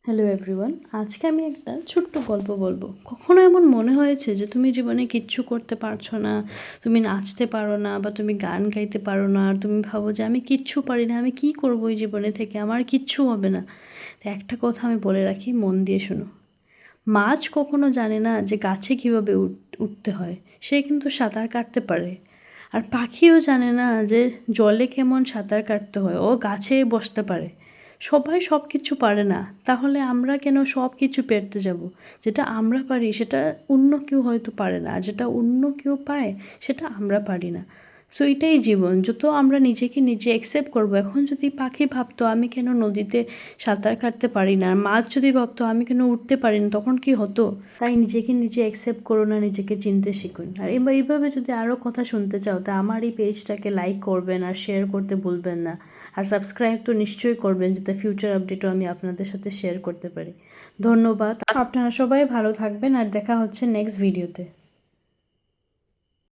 Hello everyone, আজকে আমি একটা ছোট্ট গল্প বলবো। কখনো এমন মনে হয়েছে যে তুমি জীবনে কিচ্ছু করতে পারছো না, তুমি নাচতে পারো না বা তুমি গান গাইতে পারো না, আর তুমি ভাবো যে আমি কিচ্ছু পারি না, আমি কি করবো এই জীবনে থেকে, আমার কিচ্ছু হবে না। তো একটা কথা আমি বলে রাখি, মন দিয়ে শোনো। মাছ কখনো জানে না যে গাছে কীভাবে উঠতে হয়, সে কিন্তু সাঁতার কাটতে পারে। আর পাখিও জানে না যে জলে কেমন সাঁতার কাটতে হয়, ও গাছে বসতে পারে। সবাই সব কিছু পারে না, তাহলে আমরা কেন সব কিছু পেরতে যাব? যেটা আমরা পারি সেটা অন্য কেউ হয়তো পারে না, আর যেটা অন্য কেউ পায় সেটা আমরা পারি না। সো এটাই জীবন, যত আমরা নিজেকে নিজে অ্যাকসেপ্ট করবো। এখন যদি পাখি ভাবতো আমি কেন নদীতে সাঁতার কাটতে পারি না, আর মাছ যদি ভাবতো আমি কেন উঠতে পারি না, তখন কি হতো? তাই নিজেকে নিজে অ্যাকসেপ্ট করো না, নিজেকে চিনতে শিখুন। আর এবার এইভাবে যদি আরও কথা শুনতে চাও তা আমার এই পেজটাকে লাইক করবেন আর শেয়ার করতে ভুলবেন না। আর সাবস্ক্রাইব তো নিশ্চয়ই করবেন, যাতে ফিউচার আপডেটও আমি আপনাদের সাথে শেয়ার করতে পারি। ধন্যবাদ। আপনারা সবাই ভালো থাকবেন, আর দেখা হচ্ছে নেক্সট ভিডিওতে।